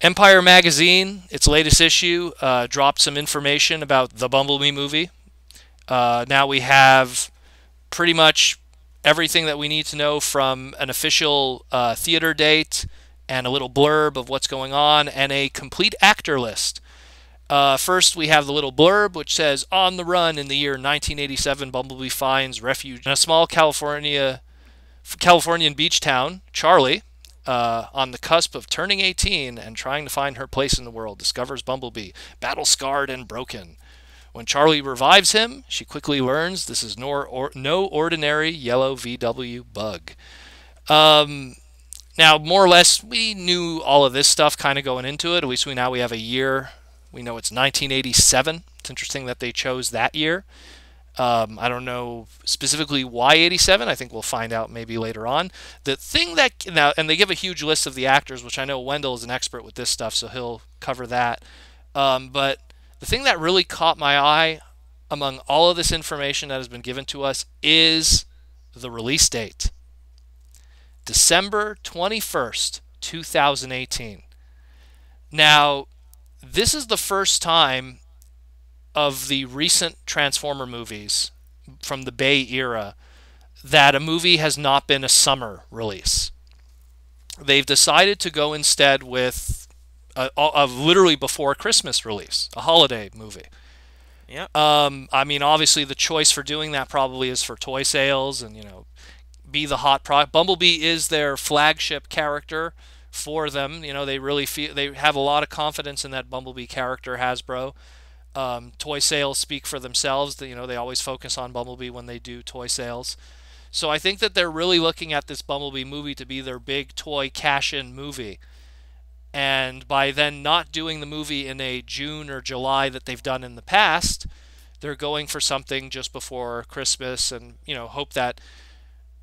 Empire Magazine, its latest issue, dropped some information about the Bumblebee movie. Now we have pretty much everything that we need to know, from an official theater date and a little blurb of what's going on and a complete actor list. First, we have the little blurb, which says, "On the run in the year 1987, Bumblebee finds refuge in a small Californian beach town. Charlie, on the cusp of turning 18 and trying to find her place in the world, discovers Bumblebee, battle-scarred and broken. When Charlie revives him, she quickly learns this is no ordinary yellow VW bug." Now, more or less, we knew all of this stuff kind of going into it. At least now we have a year. We know it's 1987. It's interesting that they chose that year. I don't know specifically why 87. I think we'll find out maybe later on. The thing that now, and they give a huge list of the actors, which I know Wendell is an expert with this stuff, so he'll cover that. But the thing that really caught my eye among all of this information that has been given to us is the release date. December 21st, 2018. Now, this is the first time of the recent Transformer movies from the Bay era that a movie has not been a summer release. They've decided to go instead with a literally before Christmas release, a holiday movie. Yep. I mean, obviously the choice for doing that probably is for toy sales and, be the hot product. Bumblebee is their flagship character for them. They really feel they have a lot of confidence in that Bumblebee character, Hasbro. Toy sales speak for themselves. They always focus on Bumblebee when they do toy sales. So I think that they're really looking at this Bumblebee movie to be their big toy cash-in movie. And by then not doing the movie in a June or July that they've done in the past, they're going for something just before Christmas, and hope that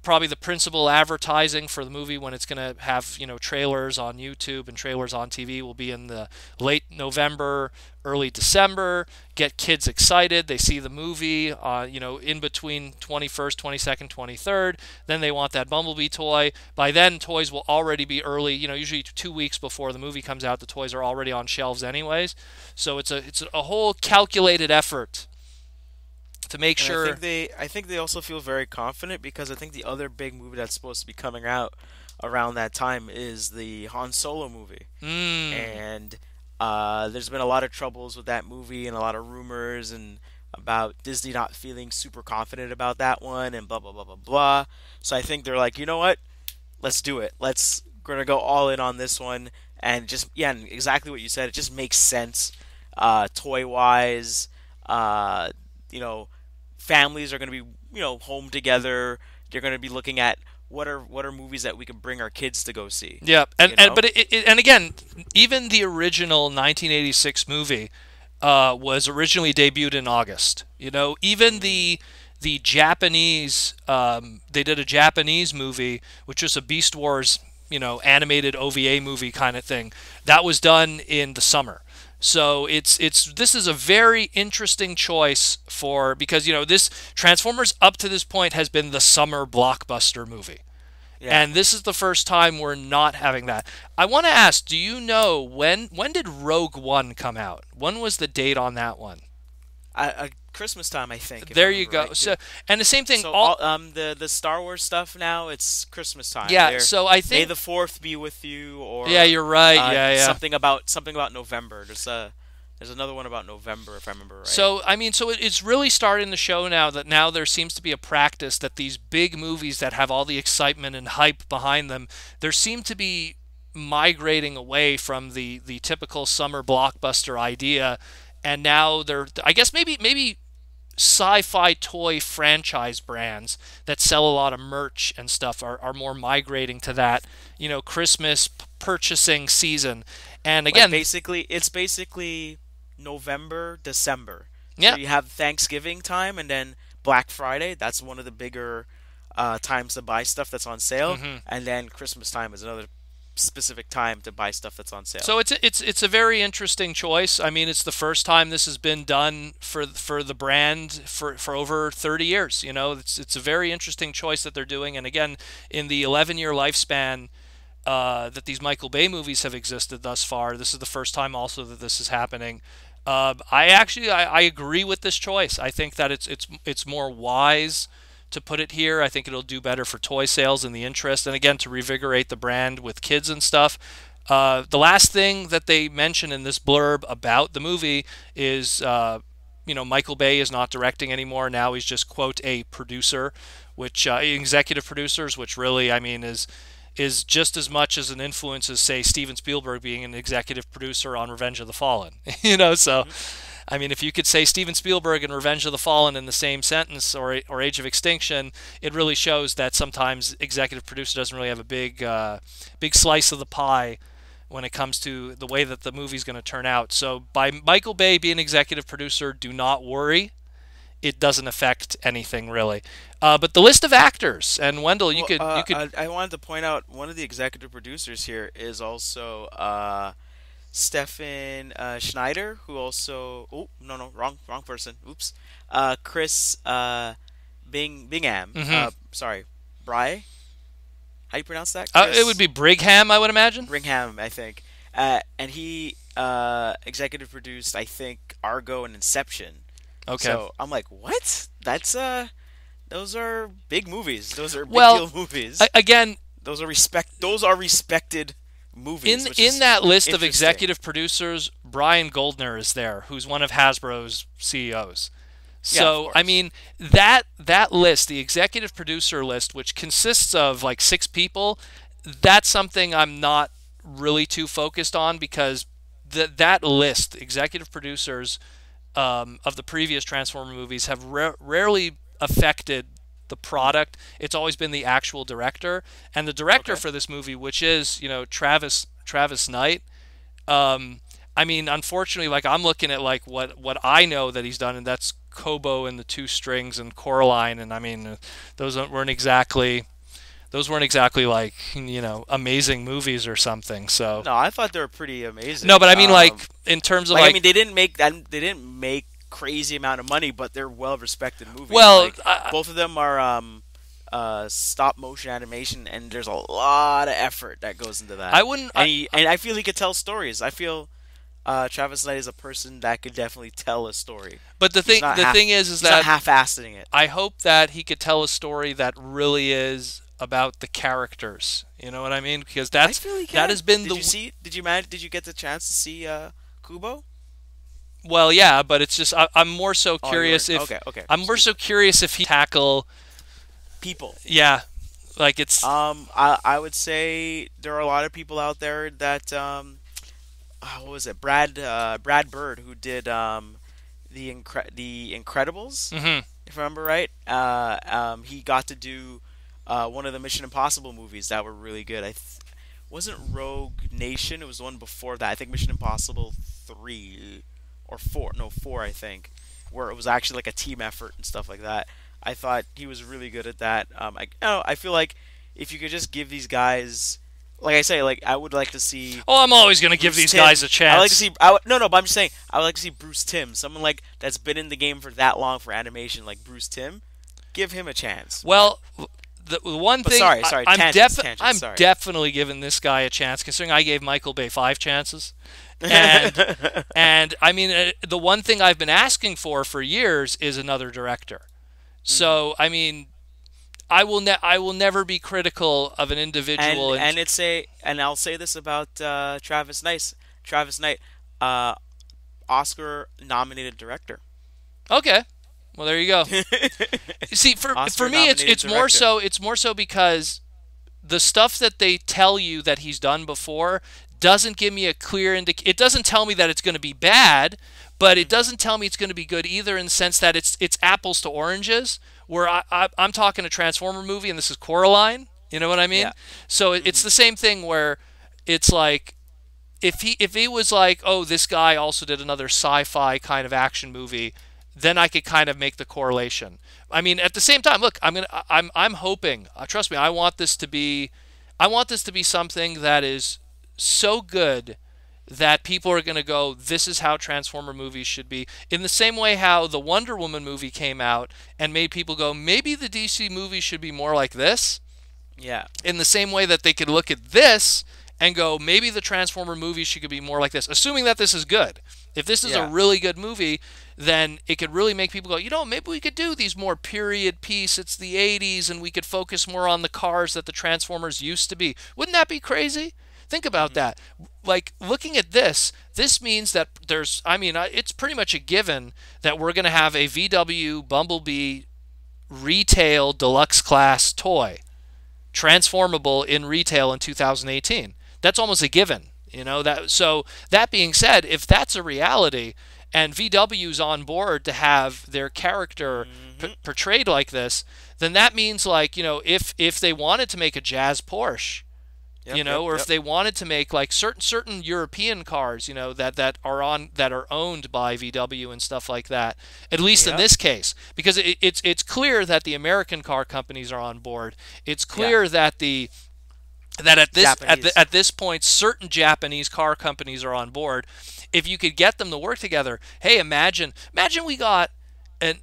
probably the principal advertising for the movie, when it's going to have trailers on YouTube and trailers on TV, will be in the late November, early December. Get kids excited. They see the movie in between 21st, 22nd, 23rd. Then they want that Bumblebee toy. By then, toys will already be early. Usually 2 weeks before the movie comes out, the toys are already on shelves anyways. So it's a whole calculated effort to make And sure. I think they also feel very confident because I think the other big movie that's supposed to be coming out around that time is the Han Solo movie. Mm, And there's been a lot of troubles with that movie and a lot of rumors and about Disney not feeling super confident about that one and blah blah blah blah blah. So I think they're like, you know what? Let's do it. Let's gonna go all in on this one and just yeah, and exactly what you said. It just makes sense, toy wise. Uh, you know, families are gonna be home together. They're gonna be looking at what are movies that we can bring our kids to go see. yeah, and, You and know. but and again, even the original 1986 movie was originally debuted in August. Even Mm, the Japanese, they did a Japanese movie, which was a Beast Wars, animated OVA movie kind of thing. That was done in the summer. So this is a very interesting choice because this Transformers up to this point has been the summer blockbuster movie. yeah. And this is the first time we're not having that. I want to ask, do you know when did Rogue One come out? When was the date on that one? Christmas time, I think, if I There you remember go. right, too. So, and the same thing, So all, the Star Wars stuff now it's Christmas time. yeah, There, so I May think, the Fourth be with you, yeah, or you're right. Yeah, yeah. something about November. There's another one about November if I remember right. So, I mean, so it's really starting to show now that now there seems to be a practice that these big movies that have all the excitement and hype behind them, there seem to be migrating away from the typical summer blockbuster idea, and now they're, I guess, maybe sci-fi toy franchise brands that sell a lot of merch and stuff are more migrating to that, Christmas purchasing season. And Like again, it's basically November, December. So yeah. you have Thanksgiving time and then Black Friday. That's one of the bigger times to buy stuff that's on sale, hmm and then Christmas time is another specific time to buy stuff that's on sale. So it's a very interesting choice. I mean, it's the first time this has been done for the brand for over 30 years. It's a very interesting choice that they're doing. And again, in the 11-year lifespan that these Michael Bay movies have existed thus far. This is the first time also that this is happening. I agree with this choice. I think that it's more wise to put it here. I think it'll do better for toy sales and the interest, and again to revigorate the brand with kids and stuff. The last thing that they mention in this blurb about the movie is, Michael Bay is not directing anymore. Now he's just quote a producer, which executive producers, which really I mean is just as much as an influence as say Steven Spielberg being an executive producer on Revenge of the Fallen. So I mean, if you could say Steven Spielberg and Revenge of the Fallen in the same sentence, or Age of Extinction, it really shows that sometimes executive producer doesn't really have a big slice of the pie when it comes to the way that the movie's going to turn out. So by Michael Bay being executive producer, do not worry. It doesn't affect anything really. But the list of actors, and Wendell, you could. I wanted to point out one of the executive producers here is also Stefan Schneider, who also. Oh no, wrong person. Oops. Chris Bingham. Sorry, Bry. How do you pronounce that? It would be Brigham, I would imagine. Brigham, I think. And he executive produced, I think, Argo and Inception. Okay. So I'm like, what? That's those are big movies. Those are big deal movies. Again, those are respected movies. In that list of executive producers, Brian Goldner is there, who's one of Hasbro's CEOs. So I mean that list, the executive producer list, which consists of like 6 people, that's something I'm not really too focused on, because that list, executive producers of the previous Transformer movies, have rarely affected the product. It's always been the actual director, and the director for this movie, which is Travis Knight. I mean, unfortunately, like I'm looking at like what I know that he's done, and that's Kobo and the Two Strings and Coraline, and I mean those weren't exactly like amazing movies or something. So no, I thought they were pretty amazing. No, but I mean like in terms of I mean they didn't make crazy amount of money, but they're well respected movies. Well, both of them are stop motion animation, and there's a lot of effort that goes into that. And I feel he could tell stories. I feel Travis Knight is a person that could definitely tell a story. But the thing is he's that not half-assing it. I hope that he could tell a story that really is about the characters. You know what I mean? Because that has been Did you get the chance to see Kubo? Well, yeah, but it's just I'm more so curious I'm more so curious if he tackle people. Yeah, like it's. I would say there are a lot of people out there that what was it? Brad Bird, who did the Incredibles, if I remember right. He got to do one of the Mission Impossible movies that were really good. Wasn't Rogue Nation? It was the one before that. I think Mission Impossible 3 or 4. No, 4 I think, where it was actually like a team effort and stuff like that. I thought he was really good at that. I feel like if you could just give these guys, like I say, like I would like to see. Oh, I'm always going to give these guys a chance. I like to see. No, but I'm just saying I would like to see Bruce Timm, someone like that's been in the game for that long for animation, like Bruce Timm. Give him a chance. Well, the one thing. Sorry. I'm tangents, definitely giving this guy a chance, considering I gave Michael Bay 5 chances. And I mean, the one thing I've been asking for years is another director. So I mean, I will never be critical of an individual. And I'll say this about Travis Knight, Oscar nominated director. Okay, well there you go. See, for me, it's more so because the stuff that they tell you that he's done before doesn't give me a clear indication. It doesn't tell me that it's going to be bad, but it doesn't tell me it's going to be good either, in the sense that it's apples to oranges, where I'm talking a Transformer movie and this is Coraline. You know what I mean? Yeah. So it's the same thing where it's like if he was like, oh, this guy also did another sci-fi kind of action movie, then I could kind of make the correlation. I mean, at the same time, look, I'm hoping. Trust me, I want this to be something that is so good that people are going to go, this is how Transformer movies should be. In the same way how the Wonder Woman movie came out and made people go, maybe the DC movie should be more like this. Yeah. In the same way that they could look at this and go, maybe the Transformer movie should be more like this, assuming that this is good. If this is a Yeah. really good movie, then it could really make people go, maybe we could do these more period piece. It's the 80s, and we could focus more on the cars that the Transformers used to be. Wouldn't that be crazy? Think about Hmm. that. Like, looking at this means that it's pretty much a given that we're going to have a VW Bumblebee retail deluxe class toy transformable in retail in 2018. That's almost a given. That being said, if that's a reality and VW's on board to have their character Hmm. portrayed like this, then that means, like, if they wanted to make a jazz Porsche, Yep. Yep. or if Yep. they wanted to make like certain European cars, that are owned by VW and stuff like that. At least in Yep. this case, because it's clear that the American car companies are on board. It's Yeah. clear that the that Japanese. at this point certain Japanese car companies are on board. If you could get them to work together, hey, imagine we got an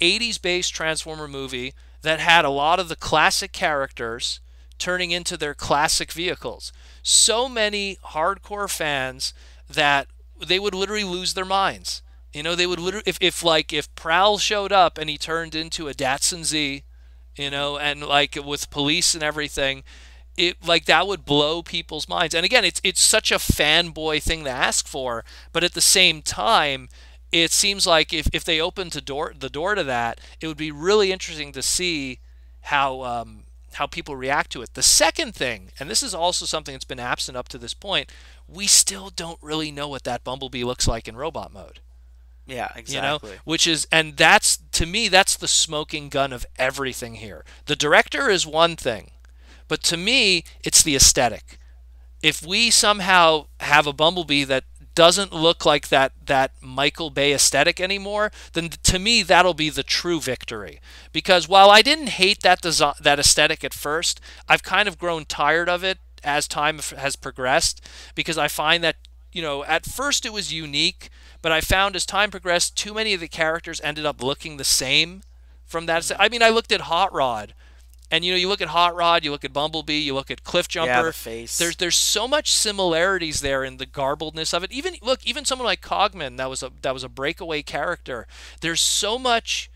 80s based Transformer movie that had a lot of the classic characters turning into their classic vehicles. So many hardcore fans that they would literally lose their minds. They would literally, if Prowl showed up and he turned into a Datsun Z, Hmm. and like with police and everything, it like that would blow people's minds. And again, it's such a fanboy thing to ask for, but at the same time, it seems like if they opened the door to that, it would be really interesting to see how people react to it. The second thing, and this is also something that's been absent up to this point, we still don't really know what that Bumblebee looks like in robot mode. Yeah. Exactly. Which is, and that's, to me, that's the smoking gun of everything here. The director is one thing, but to me, it's the aesthetic. If we somehow have a Bumblebee that doesn't look like that Michael Bay aesthetic anymore, then to me that'll be the true victory. Because while I didn't hate that aesthetic at first, I've kind of grown tired of it as time has progressed, because I find that, at first it was unique, but I found as time progressed, too many of the characters ended up looking the same from that. Hmm. I mean, I looked at Hot Rod, and you look at Hot Rod, you look at Bumblebee, you look at Cliff Yeah. The Jumper. face. There's so much similarities there in the garbledness of it. Even someone like Cogman, that was a breakaway character. There's so much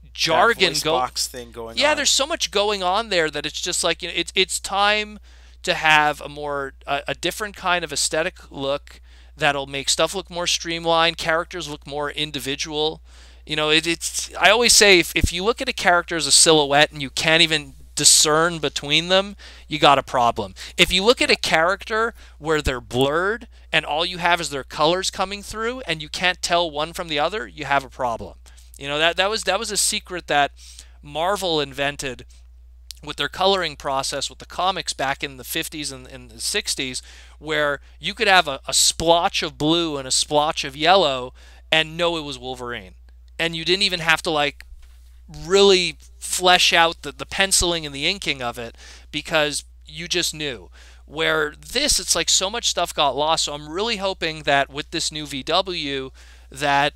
That jargon voice go. box thing going Yeah, on. there's so much going on there that it's just like, it's time to have a different kind of aesthetic look that'll make stuff look more streamlined, characters look more individual. It's I always say, if you look at a character as a silhouette and you can't even discern between them, you got a problem. If you look at Yeah. a character where they're blurred and all you have is their colors coming through and you can't tell one from the other, you have a problem. That was a secret that Marvel invented with their coloring process with the comics back in the 50s and the 60s, where you could have a splotch of blue and a splotch of yellow and know it was Wolverine. And you didn't even have to, like, really flesh out the penciling and the inking of it, because you just knew. Where this, it's like so much stuff got lost. So I'm really hoping that with this new VW, that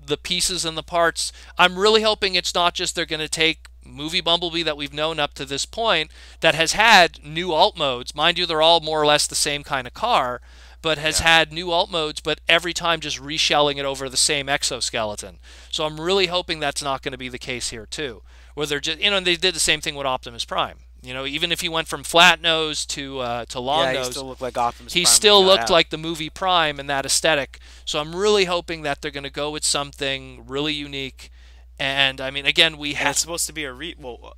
the pieces and the parts, I'm really hoping it's not just they're going to take movie Bumblebee that we've known up to this point, that has had new alt modes. Mind you, they're all more or less the same kind of car, but has Yeah. had new alt modes, but every time just reshelling it over the same exoskeleton. So I'm really hoping that's not going to be the case here too, where they're just, and they did the same thing with Optimus Prime. Even if he went from flat nose to long Yeah. He nose, still looked like Optimus he Prime when he still got looked out. like the movie Prime in that aesthetic. So I'm really hoping that they're going to go with something really unique. And I mean, again, we And have, it's supposed to be a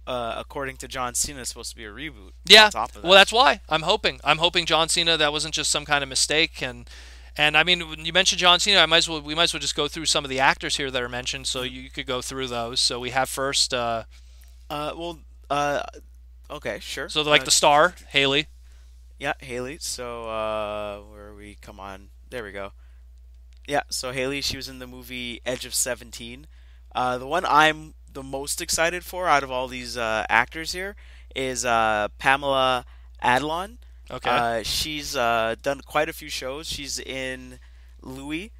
according to John Cena, it's supposed to be a reboot. On yeah. top of Well, that. that's why I'm hoping John Cena, that wasn't just some kind of mistake. And I mean, when you mentioned John Cena, we might as well just go through some of the actors here that are mentioned, so Mhm. you could go through those. So we have first, Well. Okay. Sure. so like the star Haley. Yeah. Haley. So. Where are we? Come on. There we go. Yeah. So Haley, she was in the movie Edge of 17. The one I'm the most excited for out of all these actors here is Pamela Adlon. Okay. She's done quite a few shows. She's in Louis.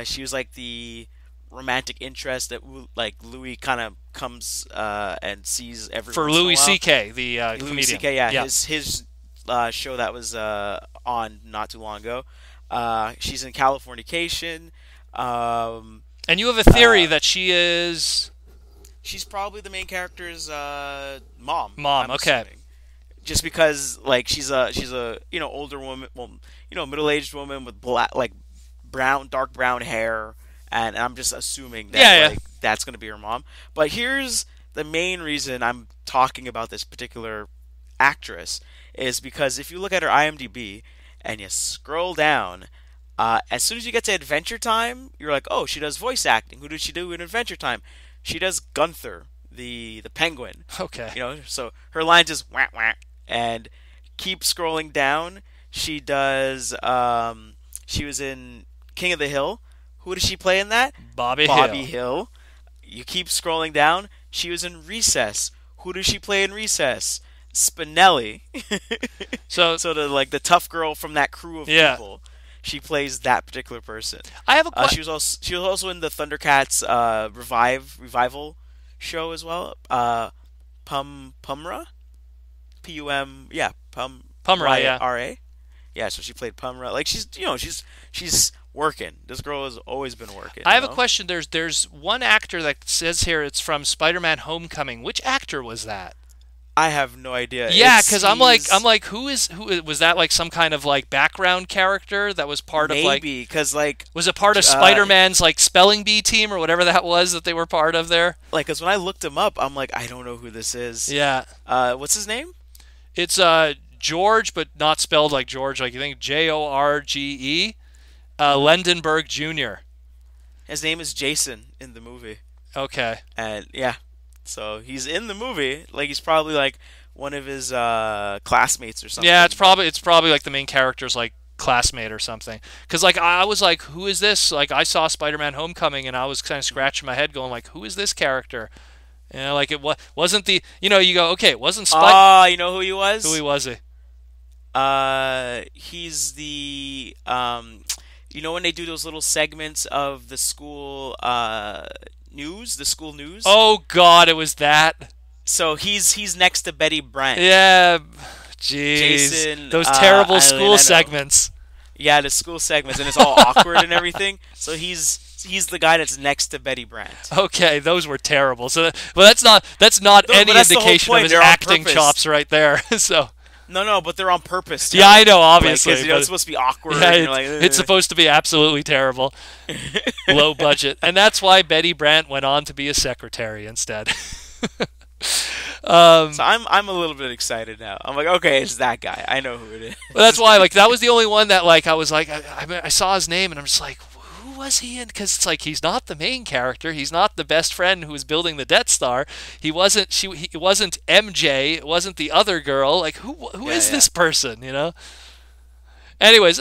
She was like the romantic interest that like Louis kind of comes and sees every For once in a Louis while. C.K., the Louis comedian. C.K. Yeah, Yeah. his show that was on not too long ago. She's in Californication. Um, And you have a theory uh, that she is she's probably the main character's mom. mom. I'm Okay. assuming, just because like she's a older woman, well, middle aged woman with black like dark brown hair, and I'm just assuming that Yeah, yeah. like that's gonna be her mom. But here's the main reason I'm talking about this particular actress is because if you look at her IMDb and you scroll down, as soon as you get to Adventure Time, you're like, oh, she does voice acting. Who did she do in Adventure Time? She does Gunther, the penguin. Okay. So her line just wah wah, and keep scrolling down. She does. She was in King of the Hill. Who does she play in that? Bobby Bobby Hill. Hill. You keep scrolling down. She was in Recess. Who does she play in Recess? Spinelli. So So the tough girl from that crew of yeah, people. She plays that particular person. I have a She was also in the Thundercats revival show as well. Pumra, Pum, yeah, Pumra. Yeah. Ra. Yeah, so she played Pumra. Like she's working. This girl has always been working. I have a question. There's one actor that says here it's from Spider-Man: Homecoming. Which actor was that? I have no idea. Yeah, It's because I'm like, who was that? Like some kind of like background character that was part of like, maybe because like was it part of Spider-Man's like spelling bee team or whatever that was that they were part of there? because when I looked him up, I'm like, I don't know who this is. Yeah, What's his name? it's George, but not spelled like George. Like you think Jorge, Lendenberg Jr. His name is Jason in the movie. Okay. And yeah, so he's in the movie. Like he's probably like one of his classmates or something. Yeah, But it's probably like the main character's like classmate or something. Because like I was like, who is this? Like I saw Spider-Man: Homecoming and I was kind of scratching my head, going like, who is this character? Like wasn't the you go okay, it wasn't you know who he Who he was? was he? He's the when they do those little segments of the school news, the school news. Oh God, it was that. So he's next to Betty Brant. Yeah, jeez, Jason, those terrible school Atlanta. segments. Yeah, the school segments, and it's all awkward and everything. So he's the guy that's next to Betty Brant. Okay, those were terrible. So, well, that's not No, but any that's the whole indication of point. his They're on acting purpose. chops right there. So. No, but they're on purpose. Yeah, I know, obviously. Because it's supposed to be awkward. Yeah, and you're like, it's supposed to be absolutely terrible. Low budget. And that's why Betty Brant went on to be a secretary instead. So I'm a little bit excited now. I'm like, okay, it's that guy. I know who it is. Well, that's why, like, that was the only one that, like, I was like, I saw his name and I'm just like, who was he in? Because it's like, he's not the main character. He's not the best friend who was building the Death Star. He wasn't MJ. It wasn't the other girl. Like, who Yeah, is yeah. this person, Anyways,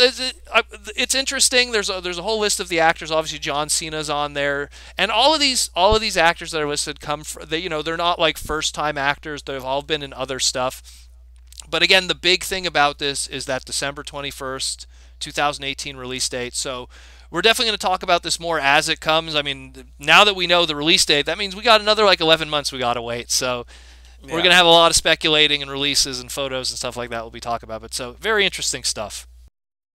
it's interesting. There's a whole list of the actors. Obviously, John Cena's on there, and all of these actors that are listed come from they're not like first time actors. They've all been in other stuff. But again, the big thing about this is that December 21st, 2018 release date. So we're definitely going to talk about this more as it comes. I mean, now that we know the release date, that means we got another like 11 months we got to wait. So we're Yeah. going to have a lot of speculating and releases and photos and stuff like that we'll be talking about. But so very interesting stuff.